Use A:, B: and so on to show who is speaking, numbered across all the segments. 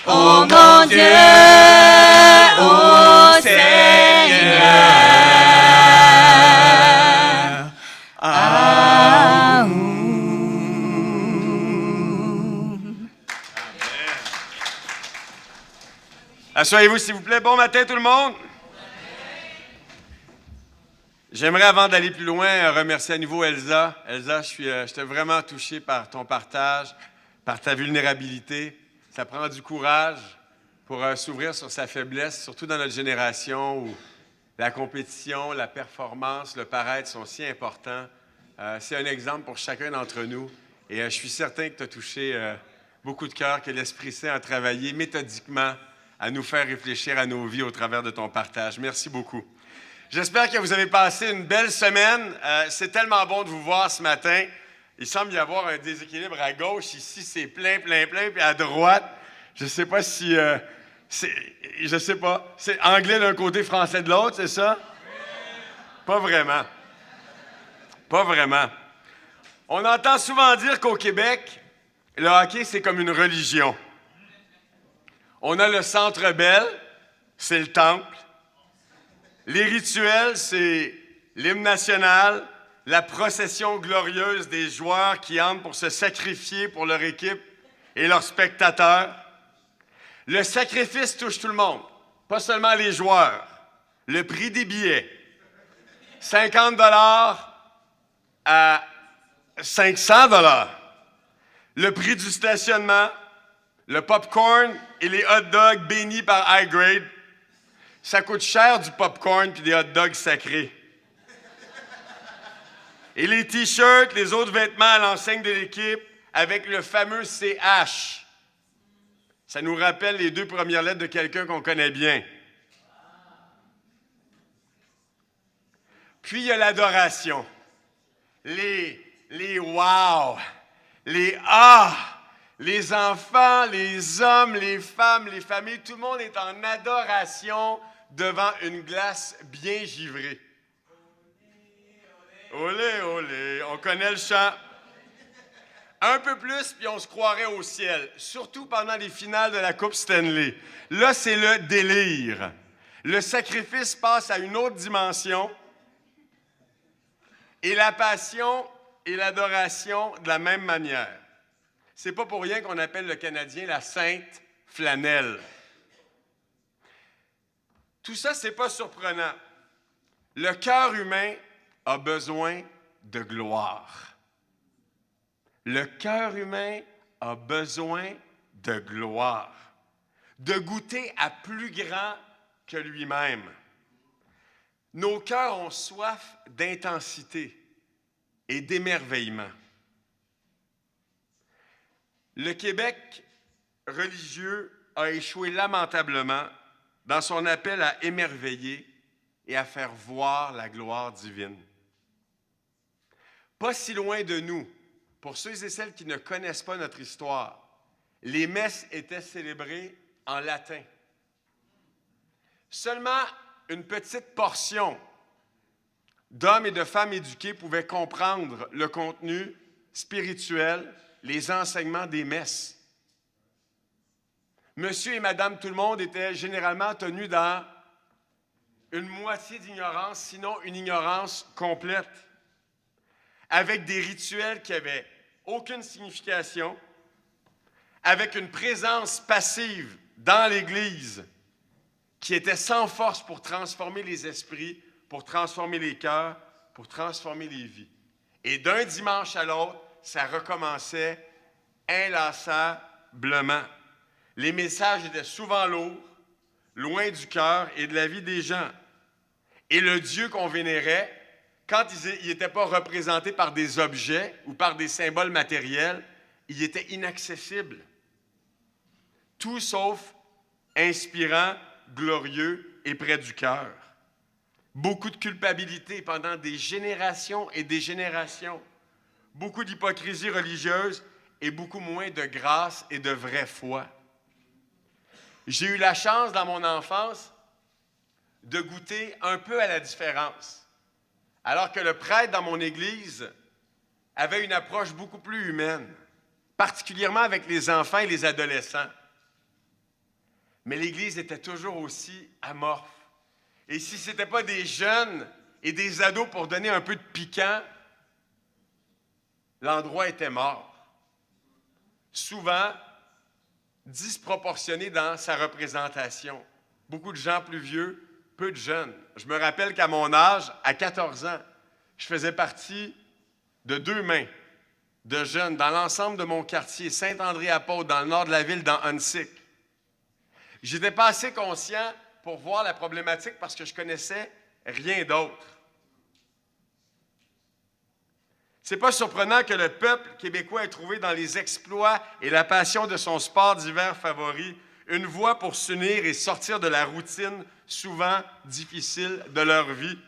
A: Oh mon Dieu, ô Seigneur.
B: Asseyez-vous, s'il vous plaît. Bon matin, tout le monde. J'aimerais, avant d'aller plus loin, remercier à nouveau Elsa. Elsa, j'étais vraiment touché par ton partage, par ta vulnérabilité. Ça prend du courage pour s'ouvrir sur sa faiblesse, surtout dans notre génération où la compétition, la performance, le paraître sont si importants. C'est un exemple pour chacun d'entre nous. Et je suis certain que tu as touché beaucoup de cœurs, que l'Esprit Saint a travaillé méthodiquement à nous faire réfléchir à nos vies au travers de ton partage. Merci beaucoup. J'espère que vous avez passé une belle semaine. C'est tellement bon de vous voir ce matin. Il semble y avoir un déséquilibre à gauche. Ici, c'est plein, plein, plein. Puis à droite, je ne sais pas si... je sais pas. C'est anglais d'un côté, français de l'autre, c'est ça? Pas vraiment. Pas vraiment. On entend souvent dire qu'au Québec, le hockey, c'est comme une religion. On a le Centre Bell, c'est le temple. Les rituels, c'est l'hymne national, la procession glorieuse des joueurs qui entrent pour se sacrifier pour leur équipe et leurs spectateurs. Le sacrifice touche tout le monde, pas seulement les joueurs. Le prix des billets, 50 $ à 500 $. Le prix du stationnement, le popcorn et les hot dogs bénis par High Grade. Ça coûte cher du popcorn puis des hot dogs sacrés. Et les t-shirts, les autres vêtements à l'enseigne de l'équipe avec le fameux CH. Ça nous rappelle les 2 premières lettres de quelqu'un qu'on connaît bien. Puis il y a l'adoration. Les wow, les ah, les enfants, les hommes, les femmes, les familles, tout le monde est en adoration devant une glace bien givrée. Olé, olé, on connaît le chant. Un peu plus, puis on se croirait au ciel, surtout pendant les finales de la Coupe Stanley. Là, c'est le délire. Le sacrifice passe à une autre dimension et la passion et l'adoration de la même manière. C'est pas pour rien qu'on appelle le Canadien la Sainte Flanelle. Tout ça, c'est pas surprenant. Le cœur humain a besoin de gloire. Le cœur humain a besoin de gloire, de goûter à plus grand que lui-même. Nos cœurs ont soif d'intensité et d'émerveillement. Le Québec religieux a échoué lamentablement dans son appel à émerveiller et à faire voir la gloire divine. Pas si loin de nous, pour ceux et celles qui ne connaissent pas notre histoire, les messes étaient célébrées en latin. Seulement une petite portion d'hommes et de femmes éduqués pouvaient comprendre le contenu spirituel, les enseignements des messes. Monsieur et madame tout le monde étaient généralement tenus dans une moitié d'ignorance, sinon une ignorance complète, avec des rituels qui n'avaient aucune signification, avec une présence passive dans l'Église qui était sans force pour transformer les esprits, pour transformer les cœurs, pour transformer les vies. Et d'un dimanche à l'autre, ça recommençait inlassablement. Les messages étaient souvent lourds, loin du cœur et de la vie des gens. Et le Dieu qu'on vénérait, quand il n'était pas représenté par des objets ou par des symboles matériels, il était inaccessible. Tout sauf inspirant, glorieux et près du cœur. Beaucoup de culpabilité pendant des générations et des générations. Beaucoup d'hypocrisie religieuse et beaucoup moins de grâce et de vraie foi. J'ai eu la chance dans mon enfance de goûter un peu à la différence. Alors que le prêtre dans mon église avait une approche beaucoup plus humaine, particulièrement avec les enfants et les adolescents. mais l'Église était toujours aussi amorphe. Et si ce n'était pas des jeunes et des ados pour donner un peu de piquant, l'endroit était mort. Souvent, disproportionné dans sa représentation. Beaucoup de gens plus vieux, peu de jeunes. Je me rappelle qu'à mon âge, à 14 ans, je faisais partie de 2 mains de jeunes dans l'ensemble de mon quartier, Saint-André-Apôtre, dans le nord de la ville, dans Huntsic. J'étais pas assez conscient pour voir la problématique parce que je connaissais rien d'autre. C'est pas surprenant que le peuple québécois ait trouvé dans les exploits et la passion de son sport d'hiver favori une voie pour s'unir et sortir de la routine souvent difficile de leur vie,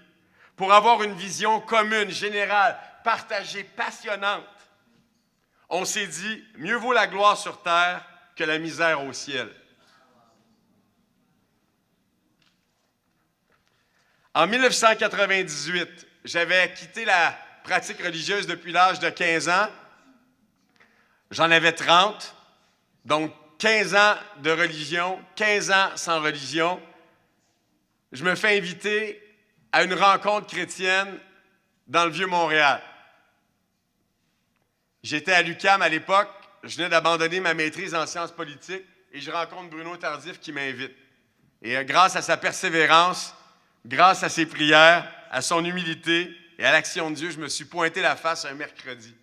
B: pour avoir une vision commune, générale, partagée, passionnante. On s'est dit, mieux vaut la gloire sur terre que la misère au ciel. En 1998, j'avais quitté la pratique religieuse depuis l'âge de 15 ans. J'en avais 30, donc 15 ans de religion, 15 ans sans religion. Je me fais inviter à une rencontre chrétienne dans le Vieux-Montréal. J'étais à l'UQAM à l'époque, je venais d'abandonner ma maîtrise en sciences politiques et je rencontre Bruno Tardif qui m'invite. Et grâce à sa persévérance, grâce à ses prières, à son humilité et à l'action de Dieu, je me suis pointé la face un mercredi.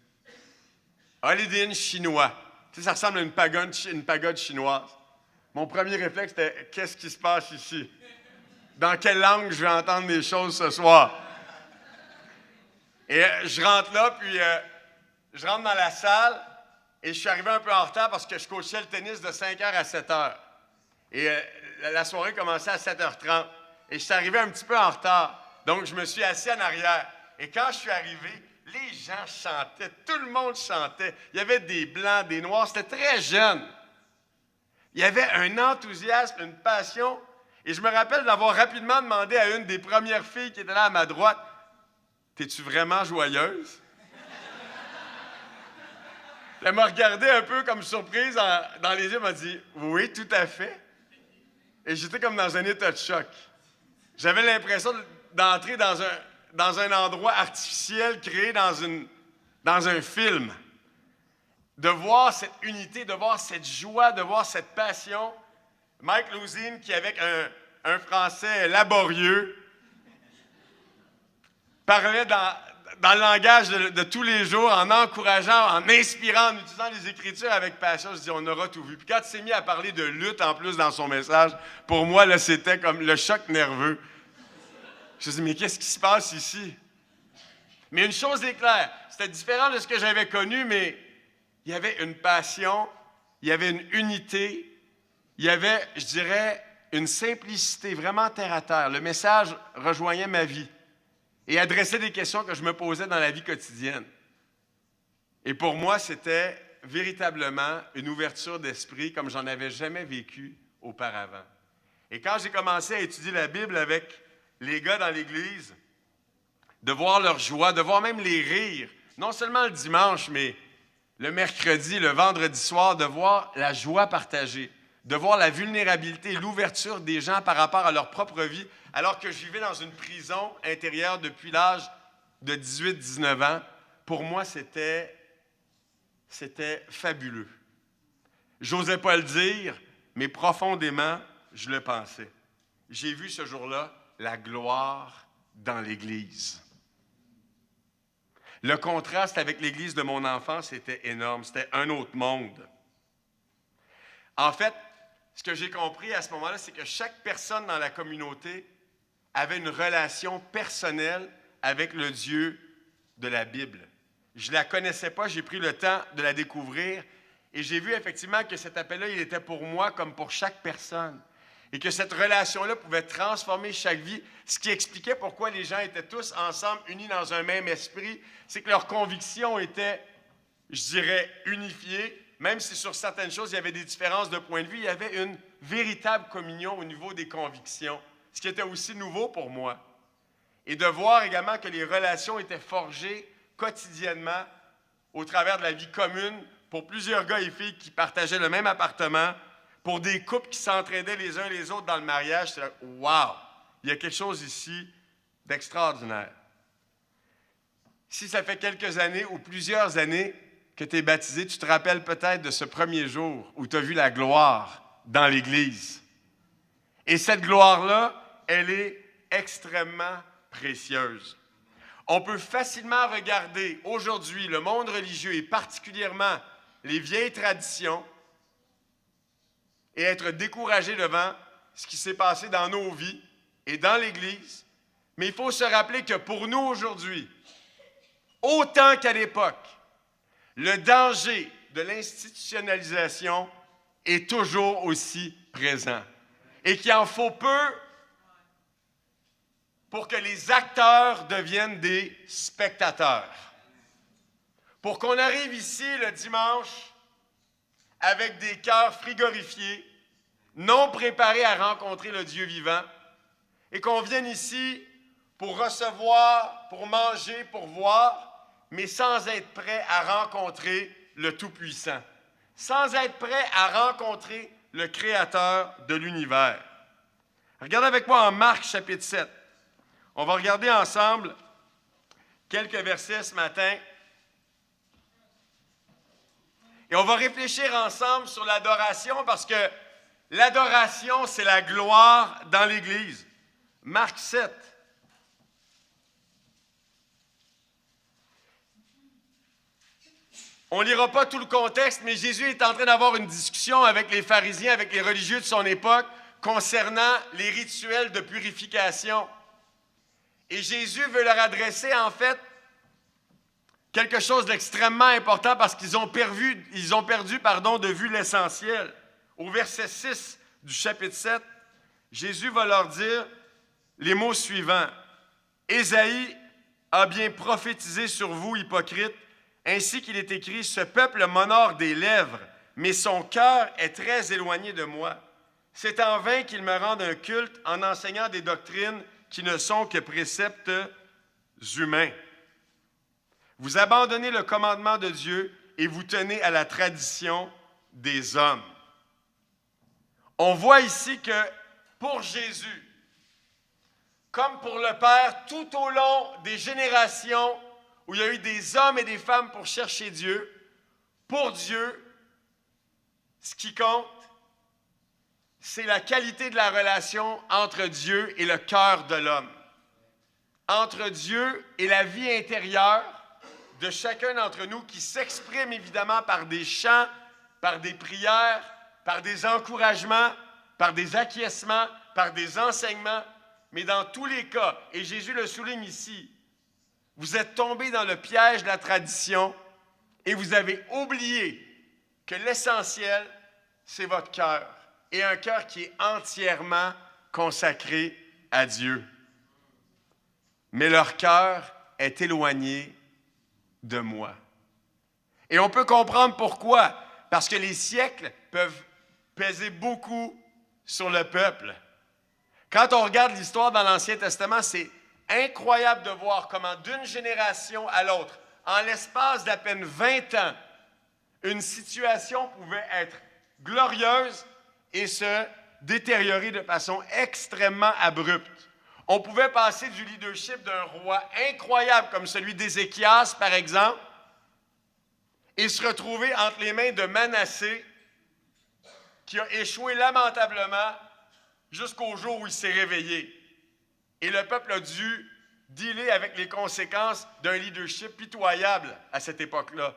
B: Holiday Inn chinois. Tu sais, ça ressemble à une pagode chinoise. Mon premier réflexe, c'était « Qu'est-ce qui se passe ici? Dans quelle langue je vais entendre des choses ce soir? » Et je rentre là, puis je rentre dans la salle et je suis arrivé un peu en retard parce que je coachais le tennis de 5h à 7h. Et la soirée commençait à 7h30. Et je suis arrivé un petit peu en retard. Donc, je me suis assis en arrière. Et quand je suis arrivé, les gens chantaient. Tout le monde chantait. Il y avait des blancs, des noirs. C'était très jeune. Il y avait un enthousiasme, une passion. Et je me rappelle d'avoir rapidement demandé à une des premières filles qui était là à ma droite, « T'es-tu vraiment joyeuse? » Elle m'a regardé un peu comme surprise dans les yeux, elle m'a dit « Oui, tout à fait. » Et j'étais comme dans un état de choc. J'avais l'impression d'entrer dans un endroit artificiel créé dans un film. De voir cette unité, de voir cette joie, de voir cette passion. Mike Louzine, qui avec un français laborieux, parlait dans le langage de tous les jours, en encourageant, en inspirant, en utilisant les Écritures avec passion. Je dis, on aura tout vu. Puis quand il s'est mis à parler de lutte en plus dans son message, pour moi, là, c'était comme le choc nerveux. Je me dis, mais qu'est-ce qui se passe ici? Mais une chose est claire, c'était différent de ce que j'avais connu, mais il y avait une passion, il y avait une unité, il y avait, je dirais, une simplicité vraiment terre à terre. Le message rejoignait ma vie et adressait des questions que je me posais dans la vie quotidienne. Et pour moi, c'était véritablement une ouverture d'esprit comme j'en avais jamais vécu auparavant. Et quand j'ai commencé à étudier la Bible avec les gars dans l'Église, de voir leur joie, de voir même les rires, non seulement le dimanche, mais le mercredi, le vendredi soir, de voir la joie partagée, de voir la vulnérabilité, l'ouverture des gens par rapport à leur propre vie, alors que je vivais dans une prison intérieure depuis l'âge de 18-19 ans, pour moi, c'était fabuleux. J'osais pas le dire, mais profondément, je le pensais. J'ai vu ce jour-là la gloire dans l'Église. Le contraste avec l'Église de mon enfance était énorme. C'était un autre monde. En fait, ce que j'ai compris à ce moment-là, c'est que chaque personne dans la communauté avait une relation personnelle avec le Dieu de la Bible. Je ne la connaissais pas, j'ai pris le temps de la découvrir et j'ai vu effectivement que cet appel-là, il était pour moi comme pour chaque personne. Et que cette relation-là pouvait transformer chaque vie. Ce qui expliquait pourquoi les gens étaient tous ensemble, unis dans un même esprit, c'est que leurs convictions étaient, je dirais, unifiées. Même si sur certaines choses, il y avait des différences de point de vue, il y avait une véritable communion au niveau des convictions. Ce qui était aussi nouveau pour moi. Et de voir également que les relations étaient forgées quotidiennement au travers de la vie commune pour plusieurs gars et filles qui partageaient le même appartement, pour des couples qui s'entraidaient les uns les autres dans le mariage. C'était là, wow! Il y a quelque chose ici d'extraordinaire. Si ça fait quelques années ou plusieurs années que tu es baptisé, tu te rappelles peut-être de ce premier jour où tu as vu la gloire dans l'Église. Et cette gloire-là, elle est extrêmement précieuse. On peut facilement regarder aujourd'hui le monde religieux et particulièrement les vieilles traditions et être découragé devant ce qui s'est passé dans nos vies et dans l'Église. Mais il faut se rappeler que pour nous aujourd'hui, autant qu'à l'époque, le danger de l'institutionnalisation est toujours aussi présent et qu'il en faut peu pour que les acteurs deviennent des spectateurs. Pour qu'on arrive ici le dimanche avec des cœurs frigorifiés, non préparés à rencontrer le Dieu vivant, et qu'on vienne ici pour recevoir, pour manger, pour voir, mais sans être prêt à rencontrer le Tout-Puissant, sans être prêt à rencontrer le Créateur de l'univers. Regardez avec moi en Marc chapitre 7. On va regarder ensemble quelques versets ce matin. Et on va réfléchir ensemble sur l'adoration parce que l'adoration, c'est la gloire dans l'Église. Marc 7. On ne lira pas tout le contexte, mais Jésus est en train d'avoir une discussion avec les pharisiens, avec les religieux de son époque, concernant les rituels de purification. Et Jésus veut leur adresser, en fait, quelque chose d'extrêmement important parce qu'ils ont perdu de vue l'essentiel. Au verset 6 du chapitre 7, Jésus va leur dire les mots suivants. « Ésaïe a bien prophétisé sur vous, hypocrites, ainsi qu'il est écrit, « Ce peuple m'honore des lèvres, mais son cœur est très éloigné de moi. C'est en vain qu'ils me rendent un culte en enseignant des doctrines qui ne sont que préceptes humains. Vous abandonnez le commandement de Dieu et vous tenez à la tradition des hommes. » On voit ici que pour Jésus, comme pour le Père, tout au long des générations où il y a eu des hommes et des femmes pour chercher Dieu, pour Dieu, ce qui compte, c'est la qualité de la relation entre Dieu et le cœur de l'homme. Entre Dieu et la vie intérieure de chacun d'entre nous qui s'exprime évidemment par des chants, par des prières, par des encouragements, par des acquiescements, par des enseignements. Mais dans tous les cas, et Jésus le souligne ici, vous êtes tombés dans le piège de la tradition et vous avez oublié que l'essentiel, c'est votre cœur. Et un cœur qui est entièrement consacré à Dieu. Mais leur cœur est éloigné de moi. Et on peut comprendre pourquoi. Parce que les siècles peuvent peser beaucoup sur le peuple. Quand on regarde l'histoire dans l'Ancien Testament, c'est incroyable de voir comment d'une génération à l'autre, en l'espace d'à peine 20 ans, une situation pouvait être glorieuse et se détériorer de façon extrêmement abrupte. On pouvait passer du leadership d'un roi incroyable comme celui d'Ézéchias, par exemple, et se retrouver entre les mains de Manassé, qui a échoué lamentablement jusqu'au jour où il s'est réveillé. Et le peuple a dû dealer avec les conséquences d'un leadership pitoyable à cette époque-là.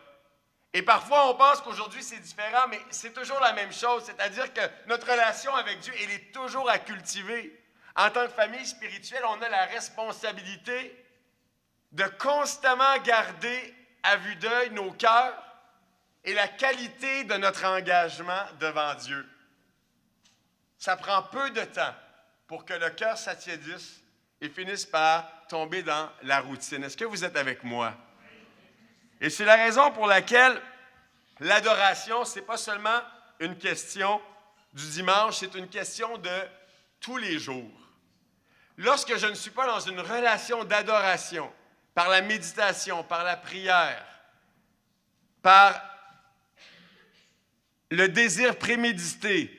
B: Et parfois, on pense qu'aujourd'hui, c'est différent, mais c'est toujours la même chose. C'est-à-dire que notre relation avec Dieu, elle est toujours à cultiver. En tant que famille spirituelle, on a la responsabilité de constamment garder à vue d'œil nos cœurs et la qualité de notre engagement devant Dieu. Ça prend peu de temps pour que le cœur s'attiédisse et finisse par tomber dans la routine. Est-ce que vous êtes avec moi? Et c'est la raison pour laquelle l'adoration, ce n'est pas seulement une question du dimanche, c'est une question de tous les jours. Lorsque je ne suis pas dans une relation d'adoration, par la méditation, par la prière, par le désir prémédité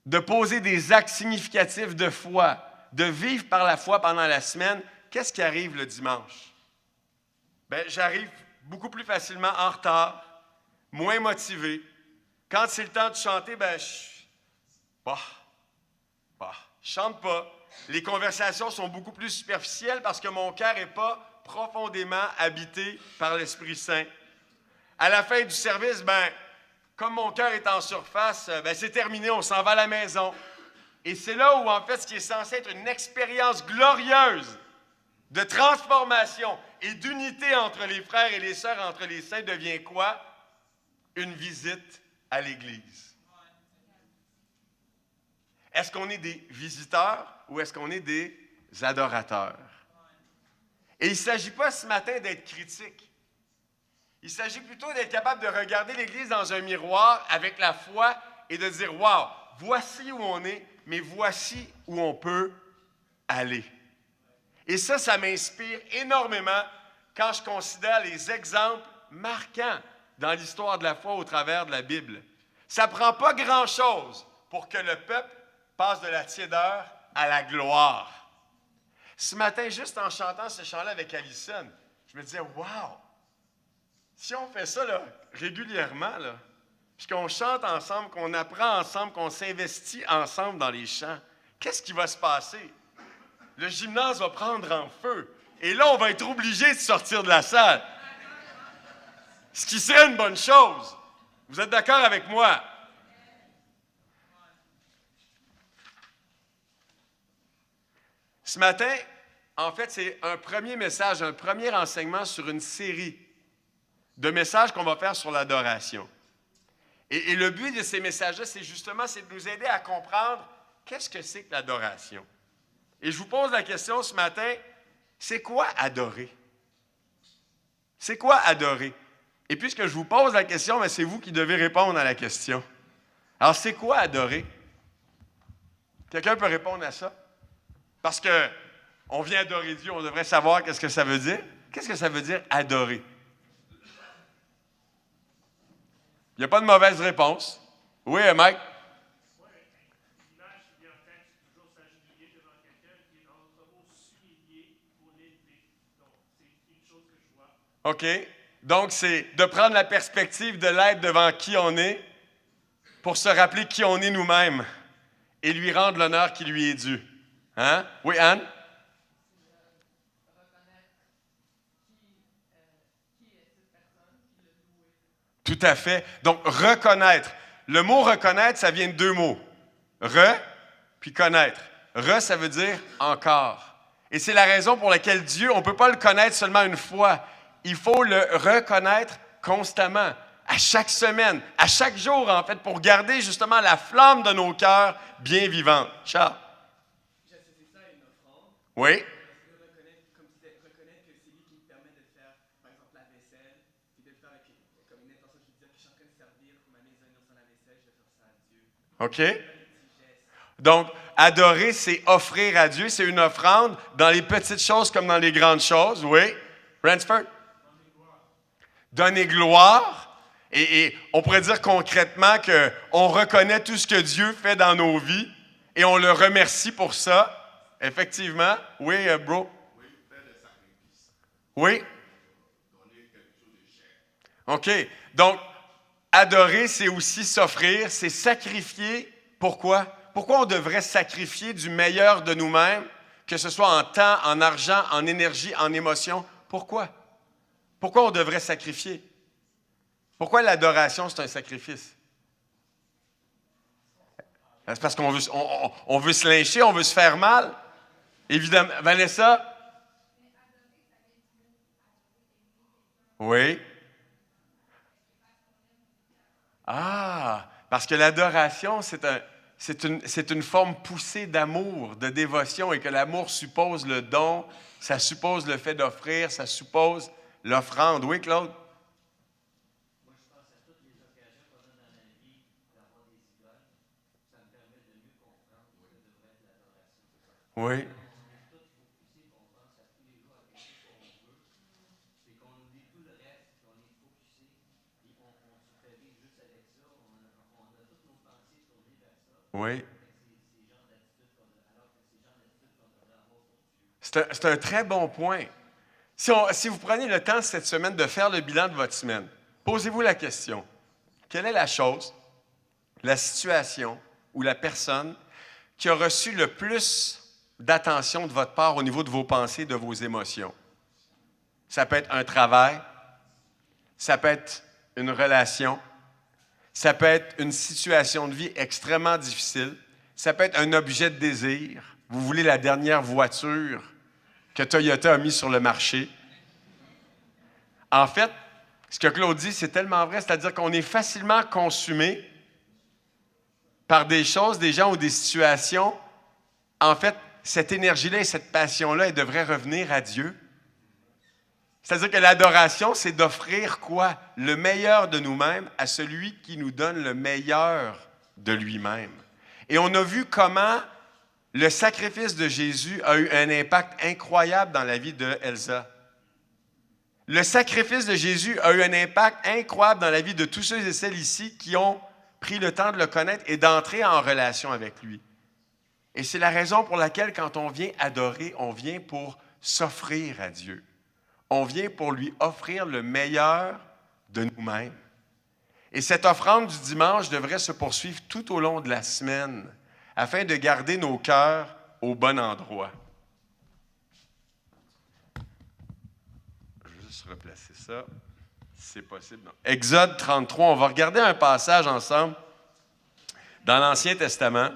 B: de poser des actes significatifs de foi, de vivre par la foi pendant la semaine, qu'est-ce qui arrive le dimanche? Bien, j'arrive beaucoup plus facilement en retard, moins motivé. Quand c'est le temps de chanter, ben, je chante pas. Les conversations sont beaucoup plus superficielles parce que mon cœur n'est pas profondément habité par l'Esprit Saint. À la fin du service, ben, comme mon cœur est en surface, ben, c'est terminé, on s'en va à la maison. Et c'est là où, en fait, ce qui est censé être une expérience glorieuse de transformation et d'unité entre les frères et les sœurs, entre les saints, devient quoi? Une visite à l'Église. Est-ce qu'on est des visiteurs ou est-ce qu'on est des adorateurs? Et il ne s'agit pas ce matin d'être critique. Il s'agit plutôt d'être capable de regarder l'Église dans un miroir avec la foi et de dire « Wow, voici où on est, mais voici où on peut aller. » Et ça m'inspire énormément quand je considère les exemples marquants dans l'histoire de la foi au travers de la Bible. Ça ne prend pas grand-chose pour que le peuple passe de la tiédeur à la gloire. Ce matin, juste en chantant ce chant-là avec Alison, je me disais, wow! Si on fait ça là, régulièrement, là, puis qu'on chante ensemble, qu'on apprend ensemble, qu'on s'investit ensemble dans les chants, qu'est-ce qui va se passer? Le gymnase va prendre en feu. Et là, on va être obligé de sortir de la salle. Ce qui serait une bonne chose. Vous êtes d'accord avec moi? Ce matin, en fait, c'est un premier message, un premier enseignement sur une série de messages qu'on va faire sur l'adoration. Et le but de ces messages-là, c'est de nous aider à comprendre qu'est-ce que c'est que l'adoration. Et je vous pose la question ce matin, c'est quoi adorer? C'est quoi adorer? Et puisque je vous pose la question, mais c'est vous qui devez répondre à la question. Alors, c'est quoi adorer? Quelqu'un peut répondre à ça? Parce qu'on vient adorer Dieu, on devrait savoir qu'est-ce que ça veut dire. Qu'est-ce que ça veut dire adorer? Il n'y a pas de mauvaise réponse. Oui, Mike? Oui, l'image qui vient en tête, c'est toujours s'agenouiller devant quelqu'un qui est dans notre mot s'humilier pour l'élever. Donc, c'est une chose que je vois. OK. Donc, c'est de prendre la perspective de l'être devant qui on est pour se rappeler qui on est nous-mêmes et lui rendre l'honneur qui lui est dû. Hein? Oui, Anne? Tout à fait. Donc, reconnaître. Le mot reconnaître, ça vient de deux mots. Puis connaître. Ça veut dire encore. Et c'est la raison pour laquelle Dieu, on ne peut pas le connaître seulement une fois. Il faut le reconnaître constamment, à chaque semaine, à chaque jour, en fait, pour garder justement la flamme de nos cœurs bien vivante. Charles?
A: J'associe ça à une offrande.
B: Oui.
A: Reconnaître, comme tu disais, reconnaître que c'est lui qui me permet de faire, par exemple, la vaisselle, puis de le faire avec, comme une intention, je veux dire que je suis en train de servir pour ma maison sans la vaisselle, je vais faire ça à Dieu.
B: OK. Donc, adorer, c'est offrir à Dieu, c'est une offrande dans les petites choses comme dans les grandes choses. Oui. Ransford? Donner gloire. Et on pourrait dire concrètement qu'on reconnaît tout ce que Dieu fait dans nos vies et on le remercie pour ça. Effectivement. Oui, bro? Oui, faire des sacrifices. Oui. Donner quelque chose de cher. OK. Donc, adorer, c'est aussi s'offrir, c'est sacrifier. Pourquoi? Pourquoi on devrait sacrifier du meilleur de nous-mêmes, que ce soit en temps, en argent, en énergie, en émotion? Pourquoi? Pourquoi on devrait sacrifier? Pourquoi l'adoration, c'est un sacrifice? C'est parce qu'on veut, on veut se lyncher, on veut se faire mal? Évidemment. Vanessa? Oui. Ah, parce que l'adoration, c'est une forme poussée d'amour, de dévotion, et que l'amour suppose le don, ça suppose le fait d'offrir, ça suppose l'offrande. Oui, Claude?
C: Moi, je pense à toutes les occasions qu'on a dans la vie d'avoir des idoles. Ça me permet de mieux comprendre ce que devrait être l'adoration.
B: Oui.
C: On est tous focusés, qu'on pense à tous les jours à quelque chose qu'on veut, puis qu'on oublie tout le reste, puis on est focusé, puis on se fait vivre juste avec ça. On a toutes nos pensées tournées vers ça.
B: Oui. C'est un très bon point. Si vous prenez le temps cette semaine de faire le bilan de votre semaine, posez-vous la question. Quelle est la chose, la situation ou la personne qui a reçu le plus d'attention de votre part au niveau de vos pensées, de vos émotions? Ça peut être un travail, ça peut être une relation, ça peut être une situation de vie extrêmement difficile, ça peut être un objet de désir. Vous voulez la dernière voiture que Toyota a mise sur le marché. En fait, ce que Claude dit, c'est tellement vrai, c'est-à-dire qu'on est facilement consumé par des choses, des gens ou des situations. En fait, cette énergie-là et cette passion-là, elle devrait revenir à Dieu. C'est-à-dire que l'adoration, c'est d'offrir quoi? Le meilleur de nous-mêmes à celui qui nous donne le meilleur de lui-même. Et on a vu comment le sacrifice de Jésus a eu un impact incroyable dans la vie de Elsa. Le sacrifice de Jésus a eu un impact incroyable dans la vie de tous ceux et celles ici qui ont pris le temps de le connaître et d'entrer en relation avec lui. Et c'est la raison pour laquelle, quand on vient adorer, on vient pour s'offrir à Dieu. On vient pour lui offrir le meilleur de nous-mêmes. Et cette offrande du dimanche devrait se poursuivre tout au long de la semaine, afin de garder nos cœurs au bon endroit. Je vais juste replacer ça, si c'est possible. Non. Exode 33, on va regarder un passage ensemble dans l'Ancien Testament.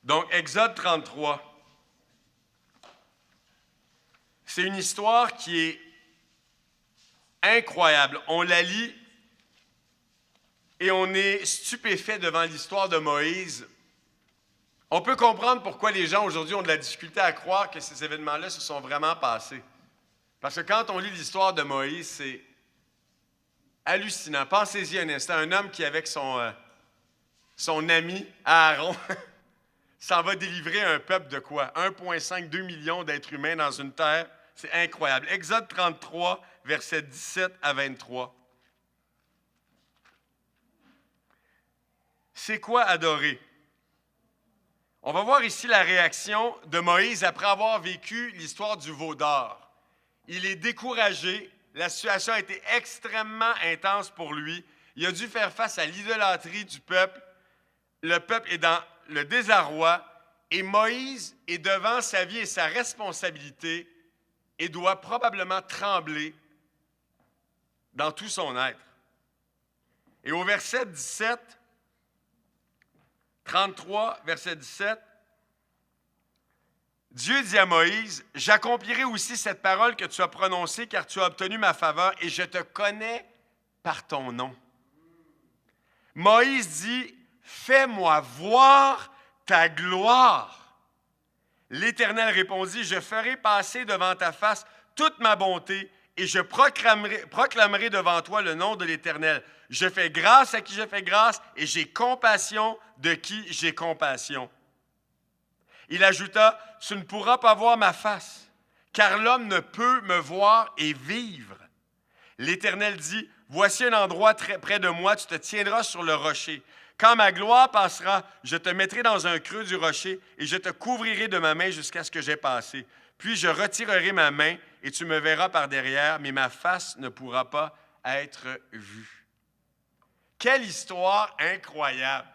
B: Donc, Exode 33. C'est une histoire qui est incroyable. On la lit et on est stupéfait devant l'histoire de Moïse. On peut comprendre pourquoi les gens aujourd'hui ont de la difficulté à croire que ces événements-là se sont vraiment passés. Parce que quand on lit l'histoire de Moïse, c'est hallucinant. Pensez-y un instant, un homme qui, avec son ami Aaron, s'en va délivrer un peuple de quoi? 1,5-2 millions d'êtres humains dans une terre. C'est incroyable. Exode 33, versets 17 à 23. C'est quoi adorer? On va voir ici la réaction de Moïse après avoir vécu l'histoire du veau d'or. Il est découragé. La situation a été extrêmement intense pour lui. Il a dû faire face à l'idolâtrie du peuple. Le peuple est dans le désarroi et Moïse est devant sa vie et sa responsabilité et doit probablement trembler dans tout son être. Et au verset 17, 33, verset 17, Dieu dit à Moïse, « J'accomplirai aussi cette parole que tu as prononcée, car tu as obtenu ma faveur, et je te connais par ton nom. » Moïse dit, « Fais-moi voir ta gloire. » L'Éternel répondit, « Je ferai passer devant ta face toute ma bonté, et je proclamerai devant toi le nom de l'Éternel. Je fais grâce à qui je fais grâce, et j'ai compassion de qui j'ai compassion. » Il ajouta, « Tu ne pourras pas voir ma face, car l'homme ne peut me voir et vivre. » L'Éternel dit, « Voici un endroit très près de moi, tu te tiendras sur le rocher. Quand ma gloire passera, je te mettrai dans un creux du rocher et je te couvrirai de ma main jusqu'à ce que j'aie passé. Puis je retirerai ma main et tu me verras par derrière, mais ma face ne pourra pas être vue. » Quelle histoire incroyable!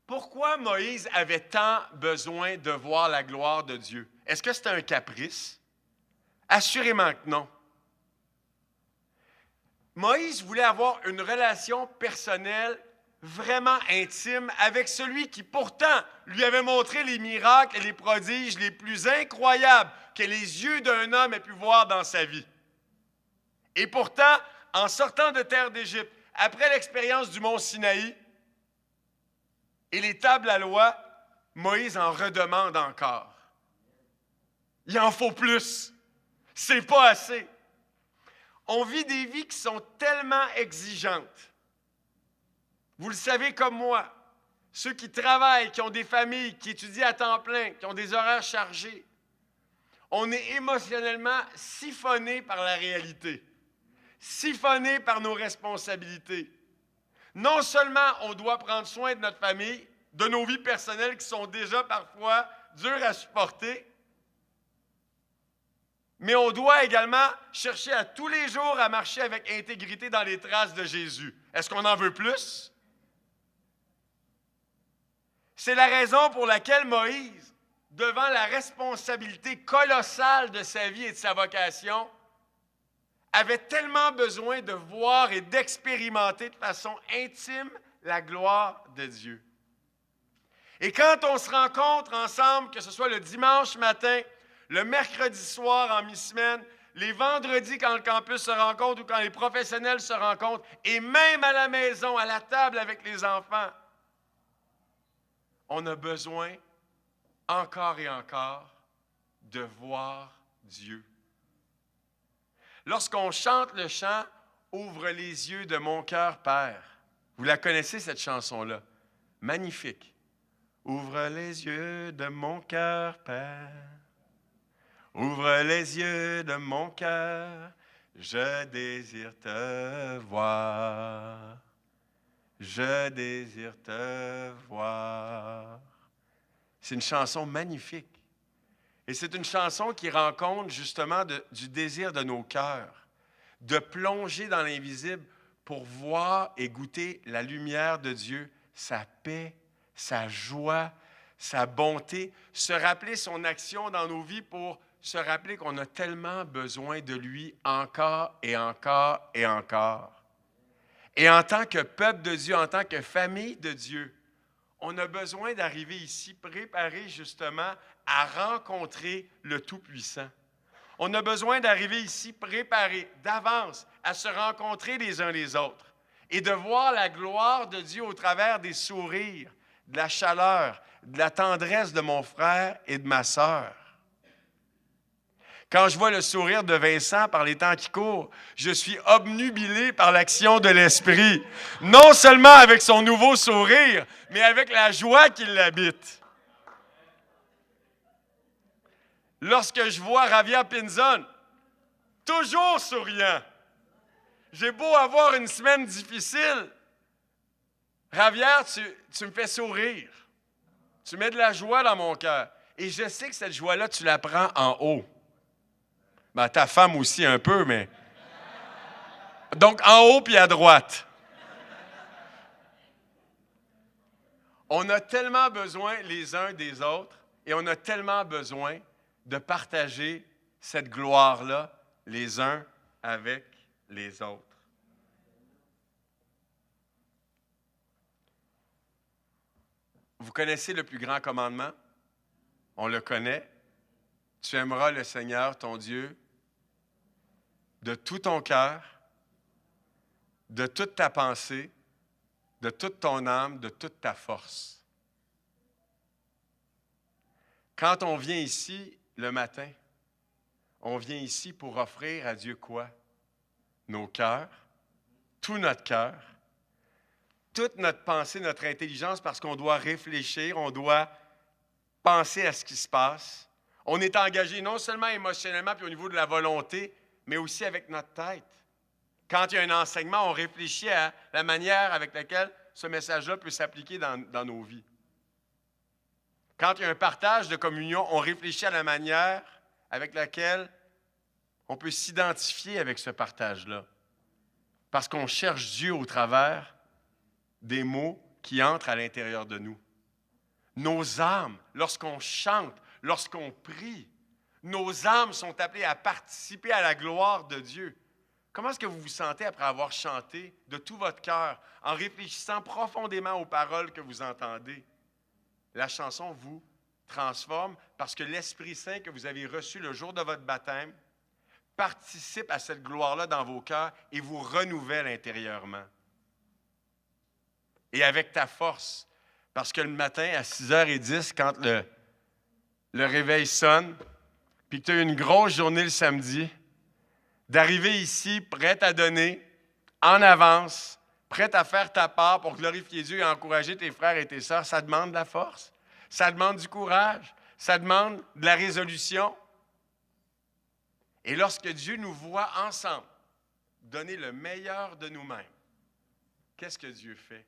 B: Pourquoi Moïse avait tant besoin de voir la gloire de Dieu? Est-ce que c'était un caprice? Assurément que non. Moïse voulait avoir une relation personnelle vraiment intime avec celui qui pourtant lui avait montré les miracles et les prodiges les plus incroyables que les yeux d'un homme aient pu voir dans sa vie. Et pourtant, en sortant de terre d'Égypte, après l'expérience du mont Sinaï et les tables à loi, Moïse en redemande encore. Il en faut plus. C'est pas assez. On vit des vies qui sont tellement exigeantes. Vous le savez comme moi, ceux qui travaillent, qui ont des familles, qui étudient à temps plein, qui ont des horaires chargés, on est émotionnellement siphonné par la réalité, siphonné par nos responsabilités. Non seulement on doit prendre soin de notre famille, de nos vies personnelles qui sont déjà parfois dures à supporter, mais on doit également chercher à tous les jours à marcher avec intégrité dans les traces de Jésus. Est-ce qu'on en veut plus? C'est la raison pour laquelle Moïse, devant la responsabilité colossale de sa vie et de sa vocation, avait tellement besoin de voir et d'expérimenter de façon intime la gloire de Dieu. Et quand on se rencontre ensemble, que ce soit le dimanche matin, le mercredi soir en mi-semaine, les vendredis quand le campus se rencontre ou quand les professionnels se rencontrent, et même à la maison, à la table avec les enfants, on a besoin encore et encore de voir Dieu. Lorsqu'on chante le chant « Ouvre les yeux de mon cœur, Père », vous la connaissez cette chanson-là? Magnifique. « Ouvre les yeux de mon cœur, Père ». Ouvre les yeux de mon cœur, je désire te voir. Je désire te voir. C'est une chanson magnifique. Et c'est une chanson qui rend compte justement du désir de nos cœurs, de plonger dans l'invisible pour voir et goûter la lumière de Dieu, sa paix, sa joie, sa bonté, se rappeler son action dans nos vies pour se rappeler qu'on a tellement besoin de lui encore et encore et encore. Et en tant que peuple de Dieu, en tant que famille de Dieu, on a besoin d'arriver ici préparés justement à rencontrer le Tout-Puissant. On a besoin d'arriver ici préparés d'avance à se rencontrer les uns les autres et de voir la gloire de Dieu au travers des sourires, de la chaleur, de la tendresse de mon frère et de ma sœur. Quand je vois le sourire de Vincent par les temps qui courent, je suis obnubilé par l'action de l'Esprit. Non seulement avec son nouveau sourire, mais avec la joie qui l'habite. Lorsque je vois Javier Pinzon, toujours souriant, j'ai beau avoir une semaine difficile, Javier, tu me fais sourire. Tu mets de la joie dans mon cœur. Et je sais que cette joie-là, tu la prends en haut. Ben, ta femme aussi un peu, mais... Donc, en haut puis à droite. On a tellement besoin les uns des autres et on a tellement besoin de partager cette gloire-là les uns avec les autres. Vous connaissez le plus grand commandement? On le connaît. Tu aimeras le Seigneur, ton Dieu, de tout ton cœur, de toute ta pensée, de toute ton âme, de toute ta force. Quand on vient ici le matin, on vient ici pour offrir à Dieu quoi? Nos cœurs, tout notre cœur, toute notre pensée, notre intelligence, parce qu'on doit réfléchir, on doit penser à ce qui se passe. On est engagé non seulement émotionnellement puis au niveau de la volonté, mais aussi avec notre tête. Quand il y a un enseignement, on réfléchit à la manière avec laquelle ce message-là peut s'appliquer dans nos vies. Quand il y a un partage de communion, on réfléchit à la manière avec laquelle on peut s'identifier avec ce partage-là. Parce qu'on cherche Dieu au travers des mots qui entrent à l'intérieur de nous. Nos âmes, lorsqu'on chante, lorsqu'on prie, nos âmes sont appelées à participer à la gloire de Dieu. Comment est-ce que vous vous sentez après avoir chanté de tout votre cœur, en réfléchissant profondément aux paroles que vous entendez? La chanson vous transforme parce que l'Esprit Saint que vous avez reçu le jour de votre baptême participe à cette gloire-là dans vos cœurs et vous renouvelle intérieurement. Et avec ta force, parce que le matin à 6h10, quand le réveil sonne, puis que tu as eu une grosse journée le samedi, d'arriver ici, prête à donner, en avance, prête à faire ta part pour glorifier Dieu et encourager tes frères et tes sœurs, ça demande de la force, ça demande du courage, ça demande de la résolution. Et lorsque Dieu nous voit ensemble donner le meilleur de nous-mêmes qu'est-ce que Dieu fait?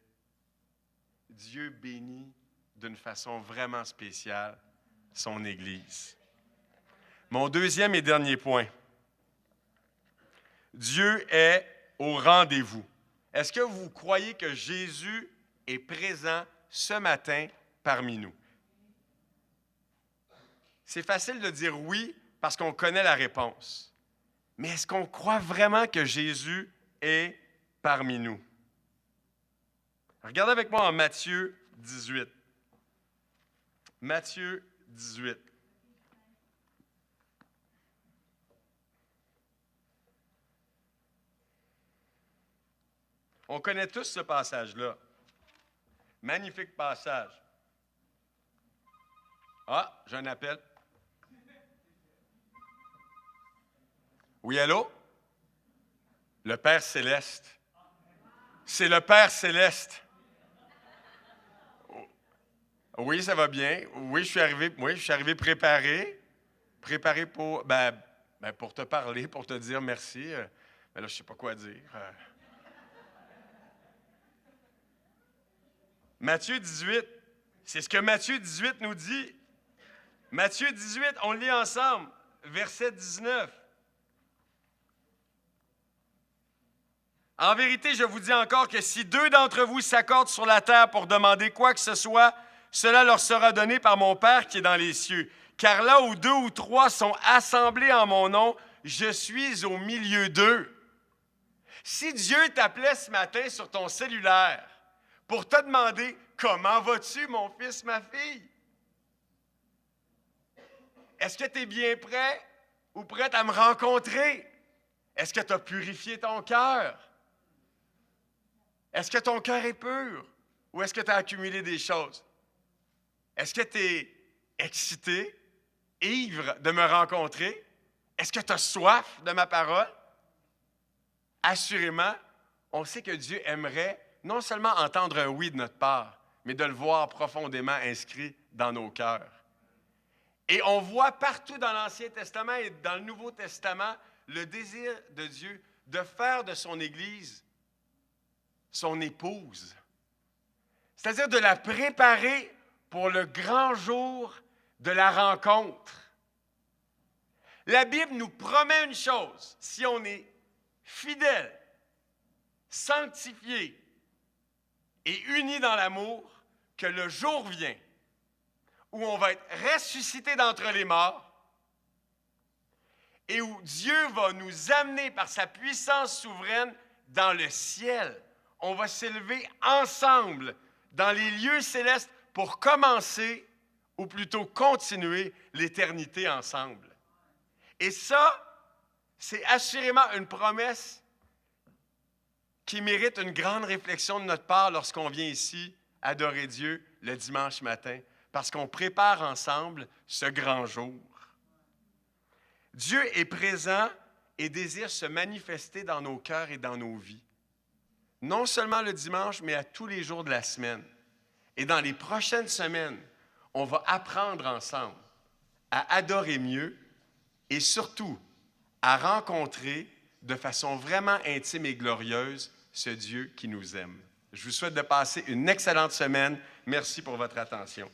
B: Dieu bénit d'une façon vraiment spéciale son Église. Mon deuxième et dernier point. Dieu est au rendez-vous. Est-ce que vous croyez que Jésus est présent ce matin parmi nous? C'est facile de dire oui parce qu'on connaît la réponse. Mais est-ce qu'on croit vraiment que Jésus est parmi nous? Regardez avec moi en Matthieu 18. Matthieu 18. On connaît tous ce passage-là. Magnifique passage. Ah, j'ai un appel. Oui, allô? Le Père Céleste. C'est le Père Céleste. Oui, ça va bien. Oui, je suis arrivé préparé. Préparé pour, pour te parler, pour te dire merci. Mais là, je ne sais pas quoi dire. Matthieu 18, c'est ce que Matthieu 18 nous dit. Matthieu 18, on le lit ensemble, verset 19. En vérité, je vous dis encore que si 2 d'entre vous s'accordent sur la terre pour demander quoi que ce soit, cela leur sera donné par mon Père qui est dans les cieux. Car là où 2 ou 3 sont assemblés en mon nom, je suis au milieu d'eux. Si Dieu t'appelait ce matin sur ton cellulaire pour te demander « Comment vas-tu, mon fils, ma fille? » Est-ce que tu es bien prêt ou prête à me rencontrer? Est-ce que tu as purifié ton cœur? Est-ce que ton cœur est pur ou est-ce que tu as accumulé des choses? Est-ce que tu es excité, ivre de me rencontrer? Est-ce que tu as soif de ma parole? Assurément, on sait que Dieu aimerait non seulement entendre un oui de notre part, mais de le voir profondément inscrit dans nos cœurs. Et on voit partout dans l'Ancien Testament et dans le Nouveau Testament le désir de Dieu de faire de son Église son épouse. C'est-à-dire de la préparer pour le grand jour de la rencontre. La Bible nous promet une chose, si on est fidèle, sanctifié et uni dans l'amour, que le jour vient où on va être ressuscité d'entre les morts et où Dieu va nous amener par sa puissance souveraine dans le ciel. On va s'élever ensemble dans les lieux célestes pour commencer, ou plutôt continuer, l'éternité ensemble. Et ça, c'est assurément une promesse qui mérite une grande réflexion de notre part lorsqu'on vient ici adorer Dieu le dimanche matin, parce qu'on prépare ensemble ce grand jour. Dieu est présent et désire se manifester dans nos cœurs et dans nos vies. Non seulement le dimanche, mais à tous les jours de la semaine. Et dans les prochaines semaines, on va apprendre ensemble à adorer mieux et surtout à rencontrer de façon vraiment intime et glorieuse ce Dieu qui nous aime. Je vous souhaite de passer une excellente semaine. Merci pour votre attention.